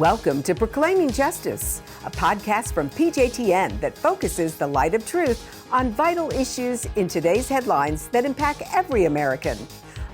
Welcome to Proclaiming Justice, a podcast from PJTN that focuses the light of truth on vital issues in today's headlines that impact every American.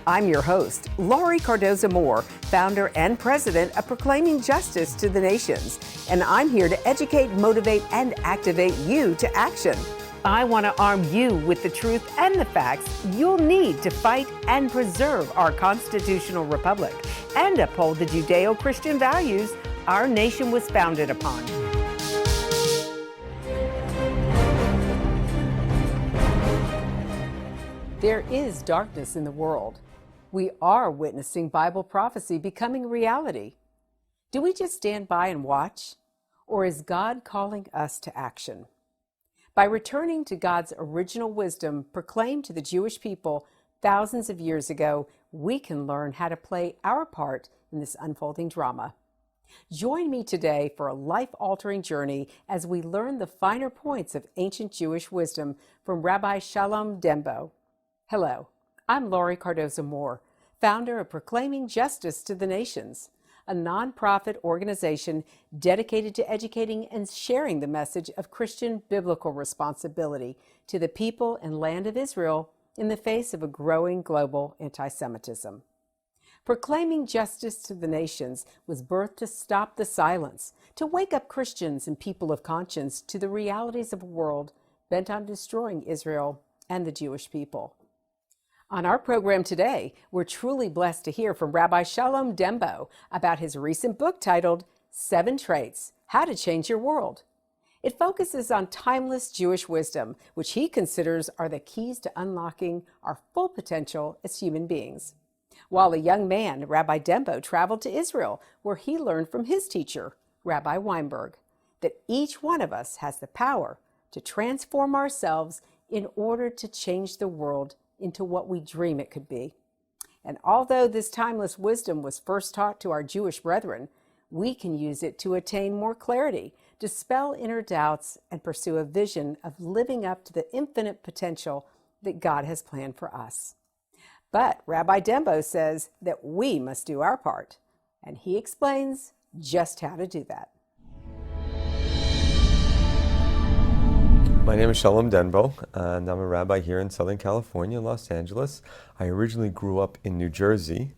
I'm your host, Laurie Cardoza-Moore, founder and president of Proclaiming Justice to the Nations, and I'm here to educate, motivate, and activate you to action. I want to arm you with the truth and the facts you'll need to fight and preserve our constitutional republic and uphold the Judeo-Christian values our nation was founded upon. There is darkness in the world. We are witnessing Bible prophecy becoming reality. Do we just stand by and watch? Or is God calling us to action? By returning to God's original wisdom proclaimed to the Jewish people thousands of years ago, we can learn how to play our part in this unfolding drama. Join me today for a life-altering journey as we learn the finer points of ancient Jewish wisdom from Rabbi Shalom Denbo. Hello, I'm Laurie Cardoza-Moore, founder of Proclaiming Justice to the Nations, a nonprofit organization dedicated to educating and sharing the message of Christian biblical responsibility to the people and land of Israel in the face of a growing global anti-Semitism. Proclaiming Justice to the Nations was birthed to stop the silence, to wake up Christians and people of conscience to the realities of a world bent on destroying Israel and the Jewish people. On our program today, we're truly blessed to hear from Rabbi Shalom Denbo about his recent book titled 7 Traits: How to Change Your World. It focuses on timeless Jewish wisdom, which he considers are the keys to unlocking our full potential as human beings. While a young man, Rabbi Denbo traveled to Israel, where he learned from his teacher, Rabbi Weinberg, that each one of us has the power to transform ourselves in order to change the world into what we dream it could be. And although this timeless wisdom was first taught to our Jewish brethren, we can use it to attain more clarity, dispel inner doubts, and pursue a vision of living up to the infinite potential that God has planned for us. But Rabbi Denbo says that we must do our part, and he explains just how to do that. My name is Shalom Denbo, and I'm a rabbi here in Southern California, Los Angeles. I originally grew up in New Jersey,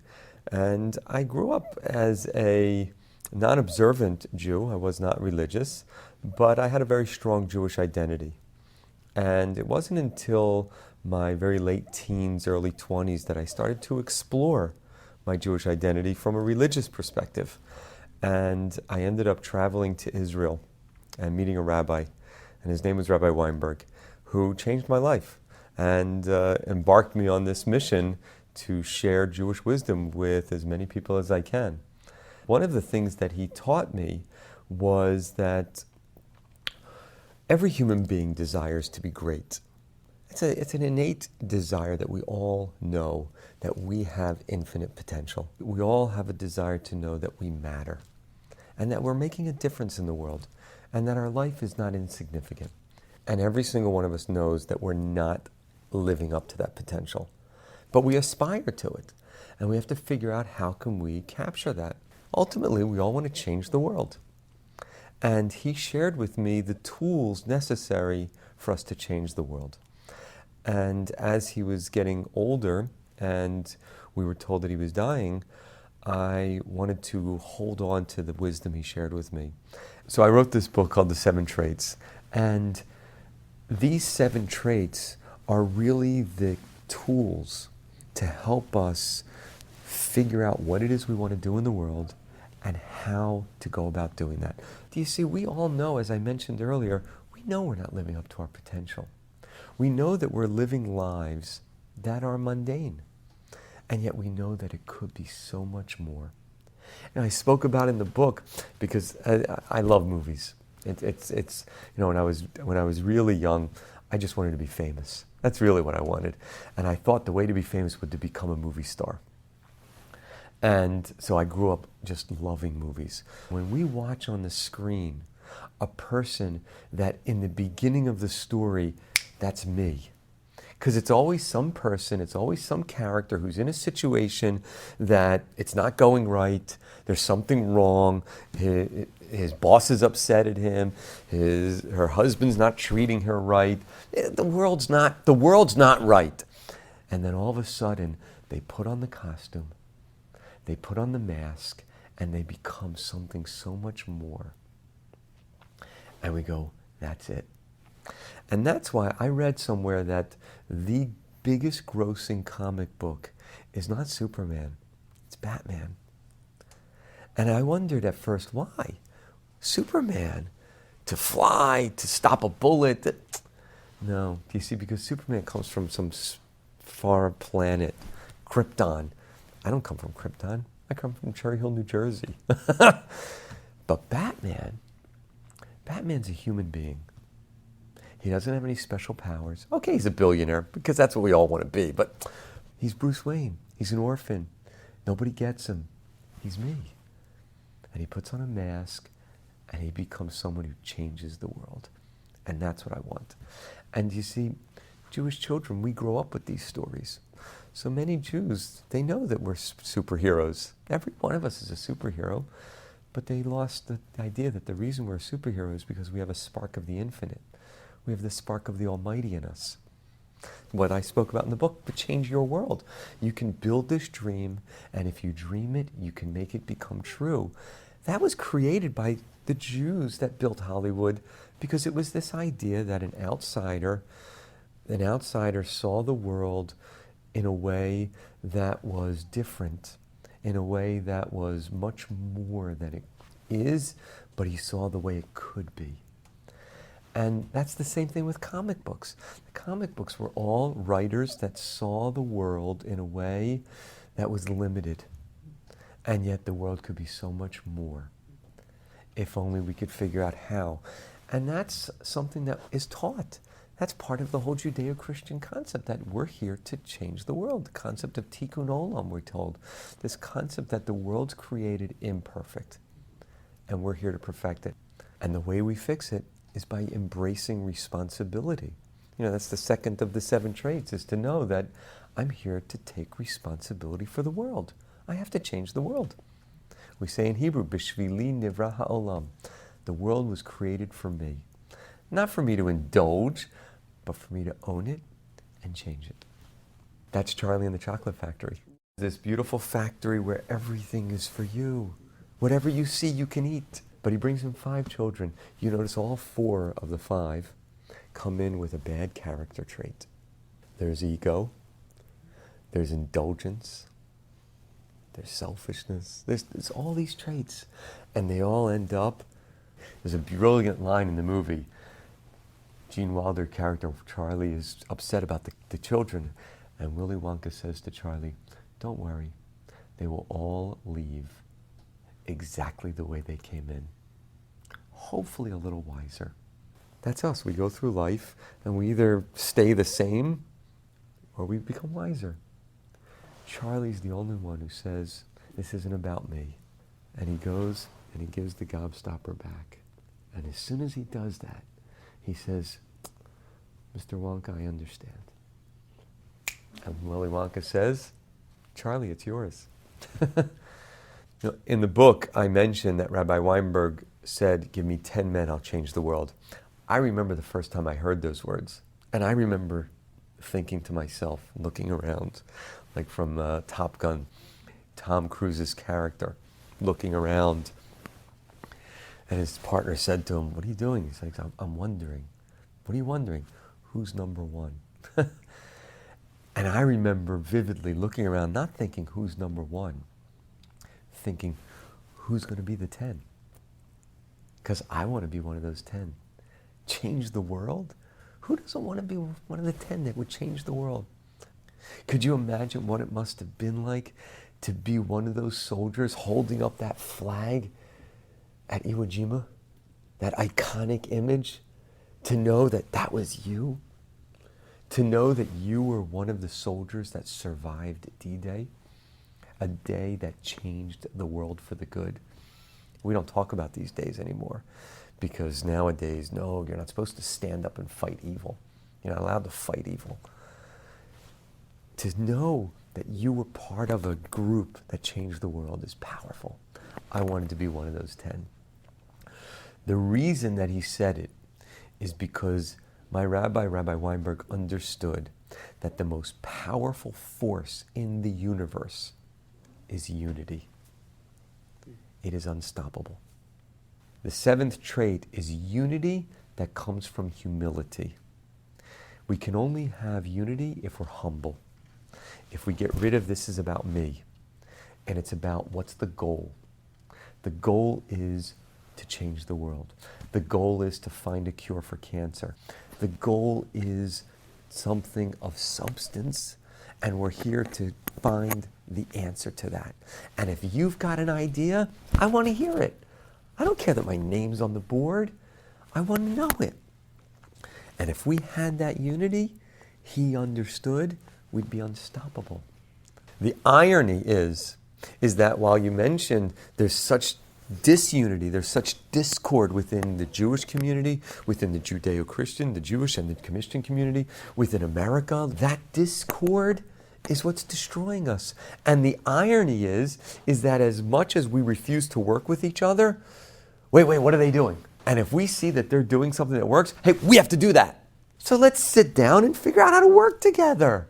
and I grew up as a non-observant Jew. I was not religious, but I had a very strong Jewish identity. And it wasn't until my very late teens, early 20s that I started to explore my Jewish identity from a religious perspective. And I ended up traveling to Israel and meeting a rabbi, and his name was Rabbi Weinberg, who changed my life and embarked me on this mission to share Jewish wisdom with as many people as I can. One of the things that he taught me was that every human being desires to be great. It's an innate desire that we all know that we have infinite potential. We all have a desire to know that we matter and that we're making a difference in the world and that our life is not insignificant. And every single one of us knows that we're not living up to that potential. But we aspire to it, and we have to figure out how can we capture that. Ultimately, we all want to change the world. And he shared with me the tools necessary for us to change the world. And as he was getting older and we were told that he was dying, I wanted to hold on to the wisdom he shared with me. So I wrote this book called The 7 Traits. And these 7 traits are really the tools to help us figure out what it is we want to do in the world and how to go about doing that. Do you see, we all know, as I mentioned earlier, we know we're not living up to our potential. We know that we're living lives that are mundane, and yet we know that it could be so much more. And I spoke about in the book because I love movies. It's you know, when I was really young, I just wanted to be famous. That's really what I wanted, and I thought the way to be famous was to become a movie star. And so I grew up just loving movies. When we watch on the screen a person that in the beginning of the story, that's me, Because it's always some person, it's always some character who's in a situation that it's not going right, there's something wrong, his boss is upset at him, her husband's not treating her right, the world's not right. And then all of a sudden, they put on the costume, they put on the mask, and they become something so much more. And we go, that's it. And that's why I read somewhere that the biggest grossing comic book is not Superman, it's Batman. And I wondered at first, why? Superman, to fly, to stop a bullet. No, you see, because Superman comes from some far planet, Krypton. I don't come from Krypton. I come from Cherry Hill, New Jersey. But Batman's a human being. He doesn't have any special powers. Okay, he's a billionaire, because that's what we all want to be. But he's Bruce Wayne. He's an orphan. Nobody gets him. He's me. And he puts on a mask, and he becomes someone who changes the world. And that's what I want. And you see, Jewish children, we grow up with these stories. So many Jews, they know that we're superheroes. Every one of us is a superhero. But they lost the idea that the reason we're a superhero is because we have a spark of the infinite. We have the spark of the Almighty in us. What I spoke about in the book, but change your world. You can build this dream, and if you dream it, you can make it become true. That was created by the Jews that built Hollywood, because it was this idea that an outsider saw the world in a way that was different, in a way that was much more than it is, but he saw the way it could be. And that's the same thing with comic books. The comic books were all writers that saw the world in a way that was limited. And yet the world could be so much more, if only we could figure out how. And that's something that is taught. That's part of the whole Judeo-Christian concept, that we're here to change the world. The concept of tikkun olam, we're told. This concept that the world's created imperfect, and we're here to perfect it. And the way we fix it is by embracing responsibility. You know, that's the second of the 7 traits, is to know that I'm here to take responsibility for the world. I have to change the world. We say in Hebrew, Bishvili nivra ha'olam. The world was created for me. Not for me to indulge, but for me to own it and change it. That's Charlie and the Chocolate Factory. This beautiful factory where everything is for you. Whatever you see, you can eat. But he brings in 5 children. You notice all 4 of the 5 come in with a bad character trait. There's ego, there's indulgence, there's selfishness, there's all these traits. And they all end up, there's a brilliant line in the movie. Gene Wilder character Charlie is upset about the children. And Willy Wonka says to Charlie, don't worry, they will all leave exactly the way they came in. Hopefully a little wiser. That's us. We go through life and we either stay the same or we become wiser. Charlie's the only one who says, this isn't about me. And he goes and he gives the gobstopper back. And as soon as he does that, he says, Mr. Wonka, I understand. And Willy Wonka says, Charlie, it's yours. In the book, I mentioned that Rabbi Weinberg said, give me 10 men, I'll change the world. I remember the first time I heard those words. And I remember thinking to myself, looking around, like from Top Gun, Tom Cruise's character, looking around. And his partner said to him, what are you doing? He's like, I'm wondering. What are you wondering? Who's number 1? And I remember vividly looking around, not thinking who's number 1, thinking who's going to be the 10? Because I want to be one of those 10. Change the world? Who doesn't want to be one of the 10 that would change the world? Could you imagine what it must have been like to be one of those soldiers holding up that flag at Iwo Jima? That iconic image? To know that that was you? To know that you were one of the soldiers that survived D-Day? A day that changed the world for the good. We don't talk about these days anymore because nowadays, no, you're not supposed to stand up and fight evil. You're not allowed to fight evil. to know that you were part of a group that changed the world is powerful. I wanted to be one of those 10. The reason that he said it is because my rabbi, Rabbi Weinberg, understood that the most powerful force in the universe is unity. It is unstoppable. The 7th trait is unity that comes from humility. We can only have unity if we're humble. If we get rid of this is about me, and it's about what's the goal. The goal is to change the world. The goal is to find a cure for cancer. The goal is something of substance, and we're here to find the answer to that. And if you've got an idea, I want to hear it. I don't care that my name's on the board. I want to know it. And if we had that unity, he understood, we'd be unstoppable. The irony is that while you mentioned there's such disunity, there's such discord within the Jewish community, within the Judeo-Christian, the Jewish and the Christian community, within America, that discord is what's destroying us. And the irony is that as much as we refuse to work with each other, wait, what are they doing? And if we see that they're doing something that works, hey, we have to do that. So let's sit down and figure out how to work together.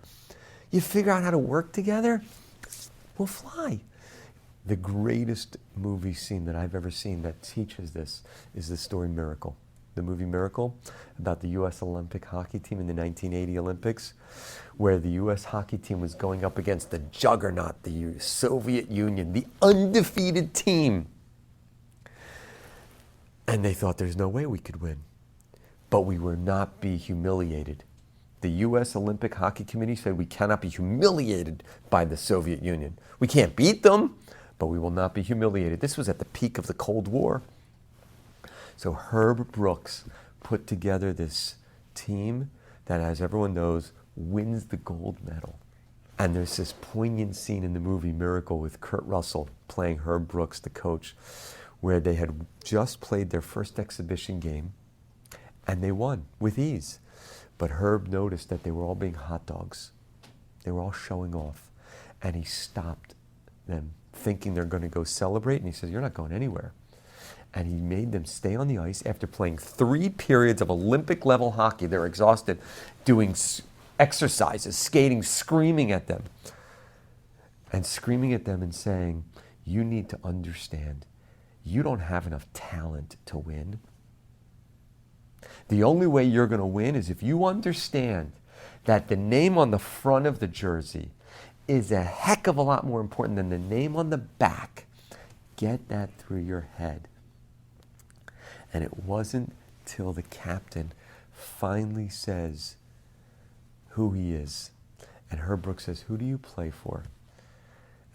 You figure out how to work together, we'll fly. The greatest movie scene that I've ever seen that teaches this is the story Miracle. The movie Miracle, about the U.S. Olympic hockey team in the 1980 Olympics, where the U.S. hockey team was going up against the juggernaut, the Soviet Union, the undefeated team. And they thought there's no way we could win. But we will not be humiliated. The U.S. Olympic Hockey Committee said we cannot be humiliated by the Soviet Union. We can't beat them, but we will not be humiliated. This was at the peak of the Cold War. So Herb Brooks put together this team that, as everyone knows, wins the gold medal. And there's this poignant scene in the movie Miracle with Kurt Russell playing Herb Brooks, the coach, where they had just played their first exhibition game, and they won with ease. But Herb noticed that they were all being hot dogs. They were all showing off. And he stopped them, thinking they're going to go celebrate. And he says, you're not going anywhere. And he made them stay on the ice after playing 3 periods of Olympic-level hockey. They're exhausted, doing exercises, skating, screaming at them. And screaming at them and saying, you need to understand, you don't have enough talent to win. The only way you're going to win is if you understand that the name on the front of the jersey is a heck of a lot more important than the name on the back. Get that through your head. And it wasn't till the captain finally says who he is. And Herb Brooks says, who do you play for?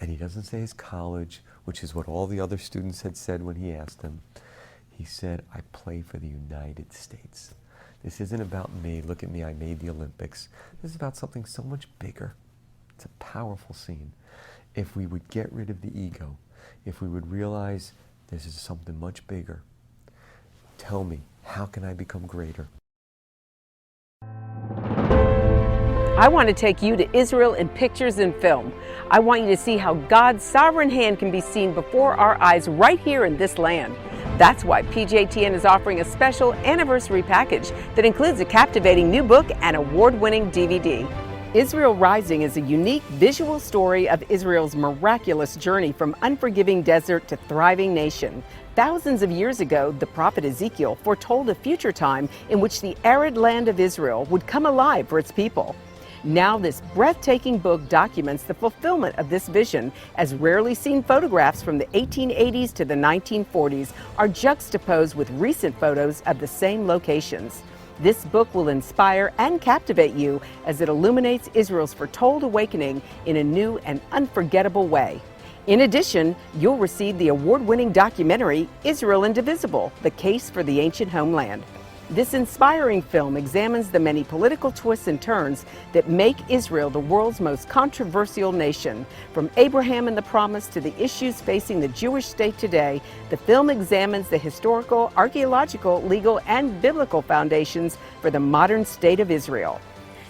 And he doesn't say his college, which is what all the other students had said when he asked him. He said, I play for the United States. This isn't about me. Look at me, I made the Olympics. This is about something so much bigger. It's a powerful scene. If we would get rid of the ego, if we would realize this is something much bigger, tell me, how can I become greater? I want to take you to Israel in pictures and film. I want you to see how God's sovereign hand can be seen before our eyes right here in this land. That's why PJTN is offering a special anniversary package that includes a captivating new book and award-winning DVD. Israel Rising is a unique visual story of Israel's miraculous journey from unforgiving desert to thriving nation. Thousands of years ago, the prophet Ezekiel foretold a future time in which the arid land of Israel would come alive for its people. Now this breathtaking book documents the fulfillment of this vision, as rarely seen photographs from the 1880s to the 1940s are juxtaposed with recent photos of the same locations. This book will inspire and captivate you as it illuminates Israel's foretold awakening in a new and unforgettable way. In addition, you'll receive the award-winning documentary, Israel Indivisible, The Case for the Ancient Homeland. This inspiring film examines the many political twists and turns that make Israel the world's most controversial nation. From Abraham and the Promise to the issues facing the Jewish state today, the film examines the historical, archaeological, legal, and biblical foundations for the modern state of Israel.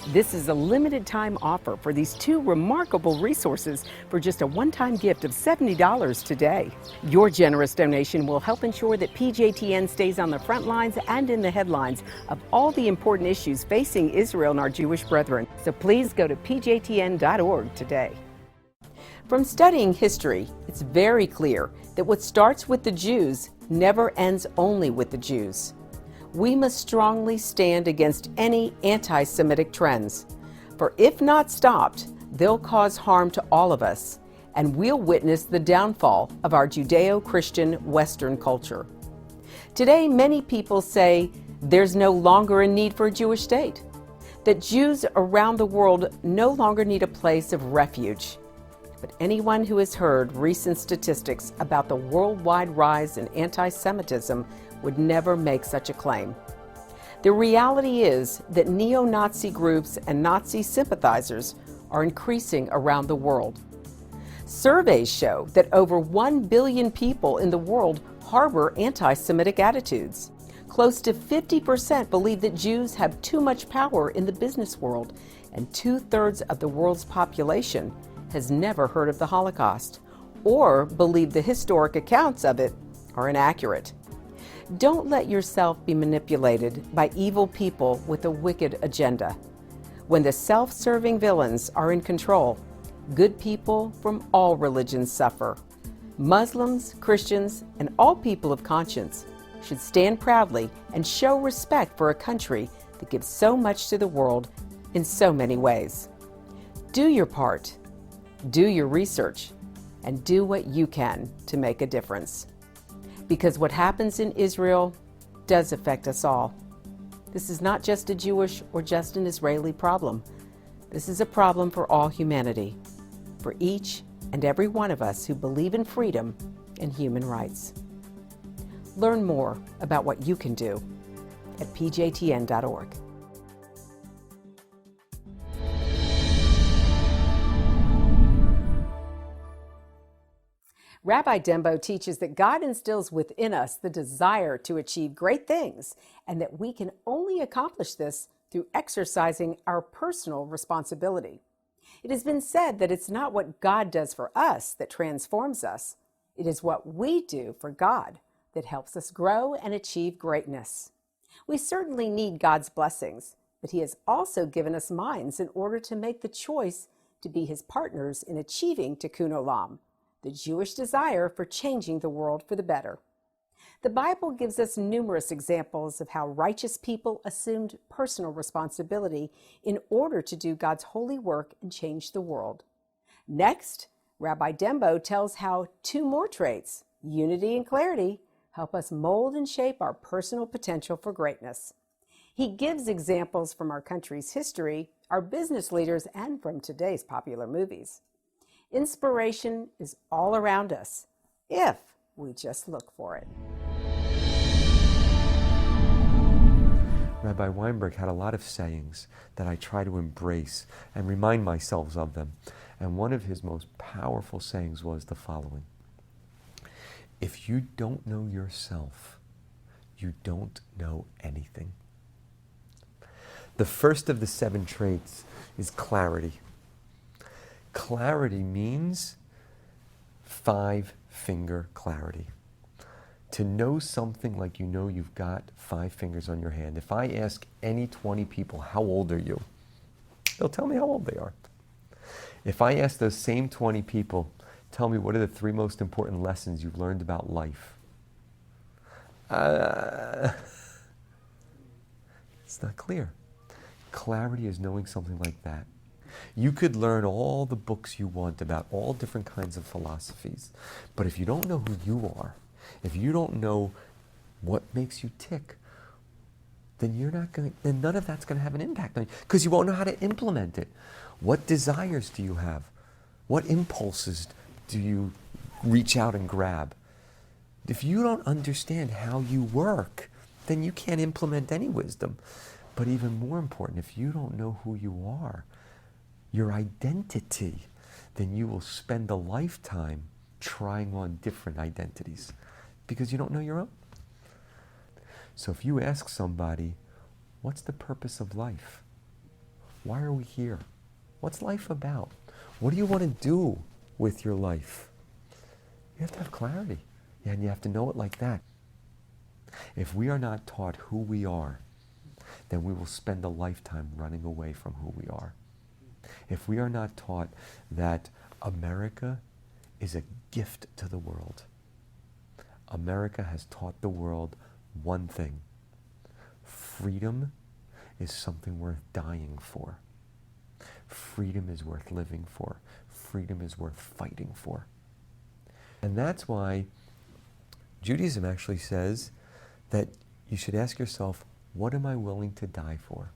This is a limited time offer for these two remarkable resources for just a one-time gift of $70 today. Your generous donation will help ensure that PJTN stays on the front lines and in the headlines of all the important issues facing Israel and our Jewish brethren. So please go to pjtn.org today. From studying history, it's very clear that what starts with the Jews never ends only with the Jews. We must strongly stand against any anti-Semitic trends, for if not stopped, they'll cause harm to all of us, and we'll witness the downfall of our Judeo-Christian Western culture. Today, many people say there's no longer a need for a Jewish state, that Jews around the world no longer need a place of refuge. But anyone who has heard recent statistics about the worldwide rise in anti-Semitism would never make such a claim. The reality is that neo-Nazi groups and Nazi sympathizers are increasing around the world. Surveys show that over 1 billion people in the world harbor anti-Semitic attitudes. Close to 50% believe that Jews have too much power in the business world, and 2/3 of the world's population has never heard of the Holocaust or believe the historic accounts of it are inaccurate. Don't let yourself be manipulated by evil people with a wicked agenda. When the self-serving villains are in control, good people from all religions suffer. Muslims, Christians, and all people of conscience should stand proudly and show respect for a country that gives so much to the world in so many ways. Do your part, do your research, and do what you can to make a difference. Because what happens in Israel does affect us all. This is not just a Jewish or just an Israeli problem. This is a problem for all humanity, for each and every one of us who believe in freedom and human rights. Learn more about what you can do at pjtn.org. Rabbi Denbo teaches that God instills within us the desire to achieve great things, and that we can only accomplish this through exercising our personal responsibility. It has been said that it's not what God does for us that transforms us. It is what we do for God that helps us grow and achieve greatness. We certainly need God's blessings, but He has also given us minds in order to make the choice to be His partners in achieving Tikkun Olam, the Jewish desire for changing the world for the better. The Bible gives us numerous examples of how righteous people assumed personal responsibility in order to do God's holy work and change the world. Next, Rabbi Denbo tells how two more traits, unity and clarity, help us mold and shape our personal potential for greatness. He gives examples from our country's history, our business leaders, and from today's popular movies. Inspiration is all around us, if we just look for it. Rabbi Weinberg had a lot of sayings that I try to embrace and remind myself of them. And one of his most powerful sayings was the following: if you don't know yourself, you don't know anything. The first of the 7 traits is clarity. Clarity means 5-finger clarity. To know something like you know you've got 5 fingers on your hand. If I ask any 20 people, how old are you? They'll tell me how old they are. If I ask those same 20 people, tell me what are the 3 most important lessons you've learned about life? It's not clear. Clarity is knowing something like that. You could learn all the books you want about all different kinds of philosophies, but if you don't know who you are, if you don't know what makes you tick, then then none of that's going to have an impact on you, because you won't know how to implement it. What desires do you have? What impulses do you reach out and grab? If you don't understand how you work, then you can't implement any wisdom. But even more important, if you don't know who you are, your identity, then you will spend a lifetime trying on different identities because you don't know your own. So if you ask somebody, what's the purpose of life? Why are we here? What's life about? What do you want to do with your life? You have to have clarity, and you have to know it like that. If we are not taught who we are, then we will spend a lifetime running away from who we are. If we are not taught that America is a gift to the world, America has taught the world one thing: freedom is something worth dying for. Freedom is worth living for. Freedom is worth fighting for. And that's why Judaism actually says that you should ask yourself, what am I willing to die for?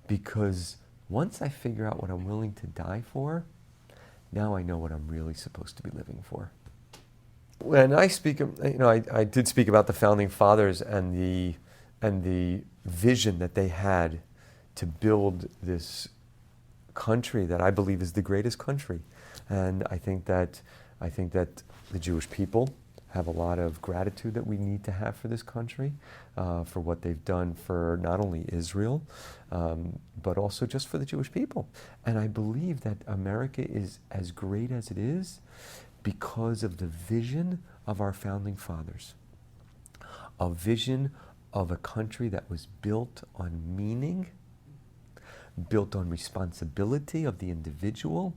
Because once I figure out what I'm willing to die for, now I know what I'm really supposed to be living for. When I speak, I did speak about the founding fathers and the vision that they had to build this country that I believe is the greatest country. And I think that the Jewish people have a lot of gratitude that we need to have for this country, for what they've done for not only Israel, but also just for the Jewish people. And I believe that America is as great as it is because of the vision of our founding fathers. A vision of a country that was built on meaning, built on responsibility of the individual,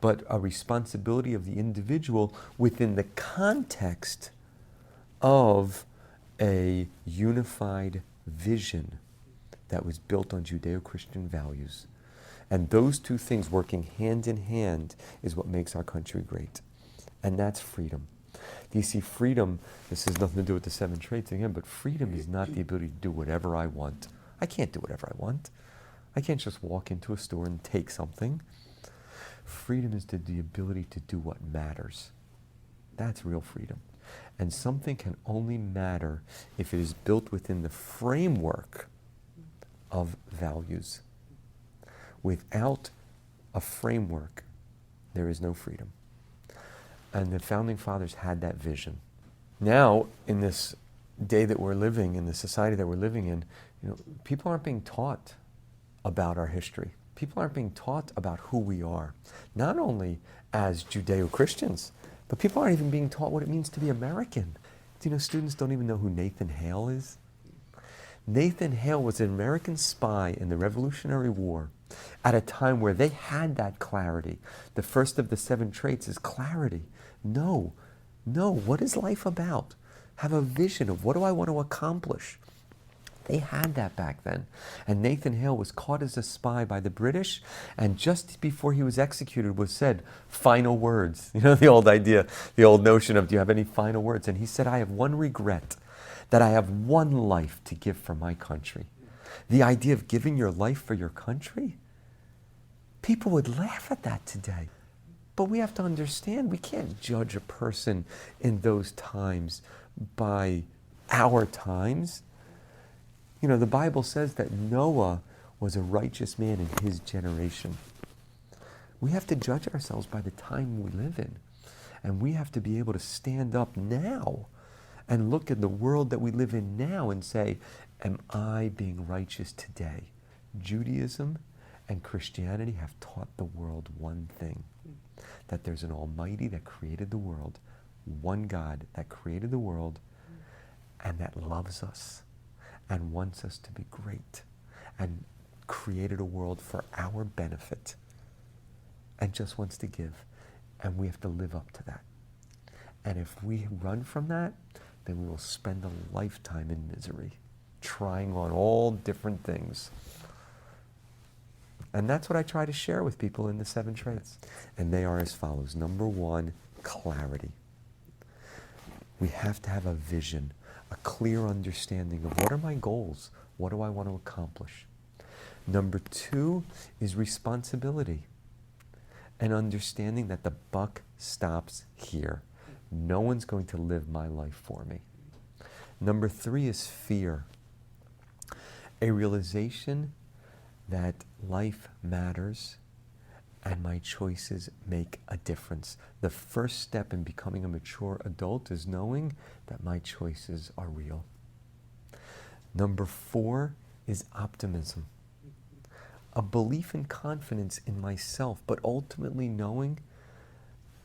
but a responsibility of the individual within the context of a unified vision that was built on Judeo-Christian values. And those two things working hand in hand is what makes our country great. And that's freedom. Do you see, freedom, this has nothing to do with the 7 traits again, but freedom is not the ability to do whatever I want. I can't do whatever I want. I can't just walk into a store and take something. Freedom is the ability to do what matters. That's real freedom. And something can only matter if it is built within the framework of values. Without a framework, there is no freedom. And the founding fathers had that vision. Now, in this day that we're living, in the society that we're living in, people aren't being taught about our history. People aren't being taught about who we are, not only as Judeo-Christians, but people aren't even being taught what it means to be American. Students don't even know who Nathan Hale is. Nathan Hale was an American spy in the Revolutionary War at a time where they had that clarity. The first of the 7 traits is clarity. No, what is life about? Have a vision of what do I want to accomplish? They had that back then. And Nathan Hale was caught as a spy by the British, and just before he was executed was said, final words. The old idea, the old notion of, do you have any final words? And he said, I have one regret, that I have one life to give for my country. The idea of giving your life for your country? People would laugh at that today. But we have to understand, we can't judge a person in those times by our times. The Bible says that Noah was a righteous man in his generation. We have to judge ourselves by the time we live in. And we have to be able to stand up now and look at the world that we live in now and say, am I being righteous today? Judaism and Christianity have taught the world one thing, that there's an Almighty that created the world, one God that created the world, and that loves us and wants us to be great, and created a world for our benefit, and just wants to give. And we have to live up to that. And if we run from that, then we will spend a lifetime in misery, trying on all different things. And that's what I try to share with people in the 7 traits. And they are as follows. Number 1, clarity. We have to have a vision, a clear understanding of what are my goals? What do I want to accomplish? Number 2 is responsibility, and understanding that the buck stops here. No one's going to live my life for me. Number 3 is fear, a realization that life matters and my choices make a difference. The first step in becoming a mature adult is knowing that my choices are real. Number 4 is optimism. a belief and confidence in myself, but ultimately knowing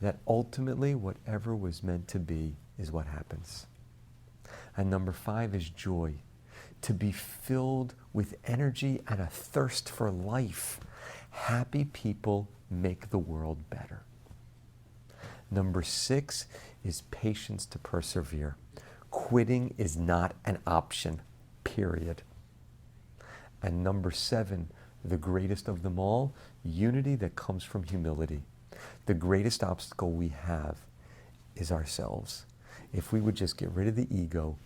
that ultimately whatever was meant to be is what happens. And number 5 is joy. To be filled with energy and a thirst for life. Happy people make the world better. Number 6 is patience to persevere. Quitting is not an option, period. And number 7, the greatest of them all, unity that comes from humility. The greatest obstacle we have is ourselves. If we would just get rid of the ego,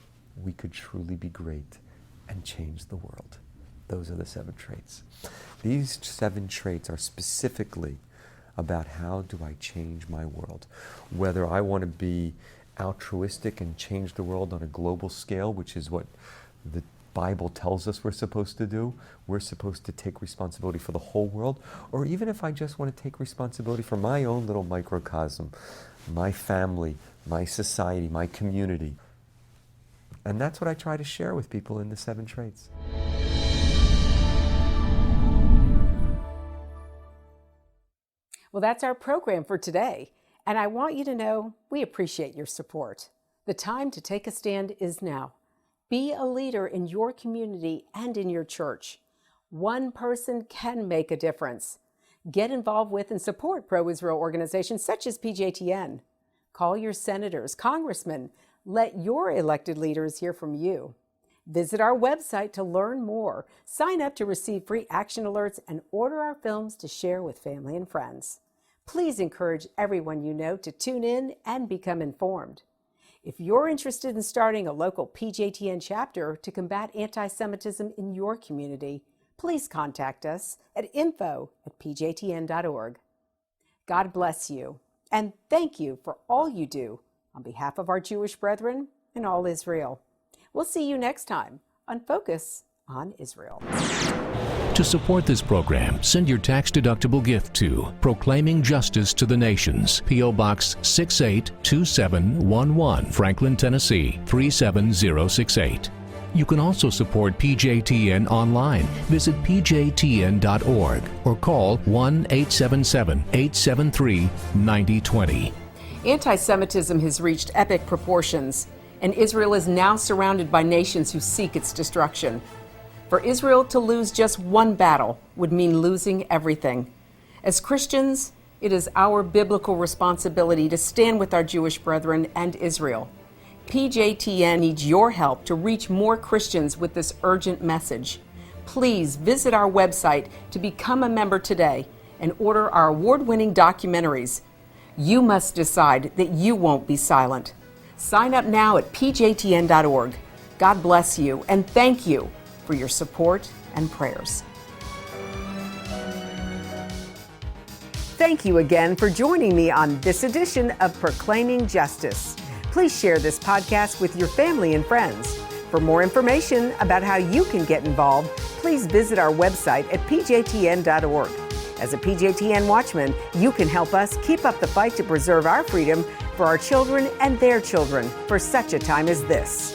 we could truly be great and change the world. Those are the 7 traits. These 7 traits are specifically about how do I change my world. Whether I want to be altruistic and change the world on a global scale, which is what the Bible tells us we're supposed to do. We're supposed to take responsibility for the whole world. Or even if I just want to take responsibility for my own little microcosm, my family, my society, my community. And that's what I try to share with people in the 7 traits. Well, that's our program for today. And I want you to know we appreciate your support. The time to take a stand is now. Be a leader in your community and in your church. One person can make a difference. Get involved with and support pro-Israel organizations such as PJTN. Call your senators, congressmen. Let your elected leaders hear from you. Visit our website to learn more. Sign up to receive free action alerts and order our films to share with family and friends. Please encourage everyone you know to tune in and become informed. If you're interested in starting a local PJTN chapter to combat anti-Semitism in your community, please contact us at info@pjtn.org. God bless you, and thank you for all you do on behalf of our Jewish brethren and all Israel. We'll see you next time on Focus on Israel. To support this program, send your tax-deductible gift to Proclaiming Justice to the Nations, P.O. Box 682711, Franklin, Tennessee 37068. You can also support PJTN online. Visit pjtn.org or call 1-877-873-9020. Anti-Semitism has reached epic proportions, and Israel is now surrounded by nations who seek its destruction. For Israel to lose just one battle would mean losing everything. As Christians, it is our biblical responsibility to stand with our Jewish brethren and Israel. PJTN needs your help to reach more Christians with this urgent message. Please visit our website to become a member today and order our award-winning documentaries. You must decide that you won't be silent. Sign up now at pjtn.org. God bless you, and thank you for your support and prayers. Thank you again for joining me on this edition of Proclaiming Justice. Please share this podcast with your family and friends. For more information about how you can get involved, please visit our website at pjtn.org. As a PJTN Watchman, you can help us keep up the fight to preserve our freedom for our children and their children for such a time as this.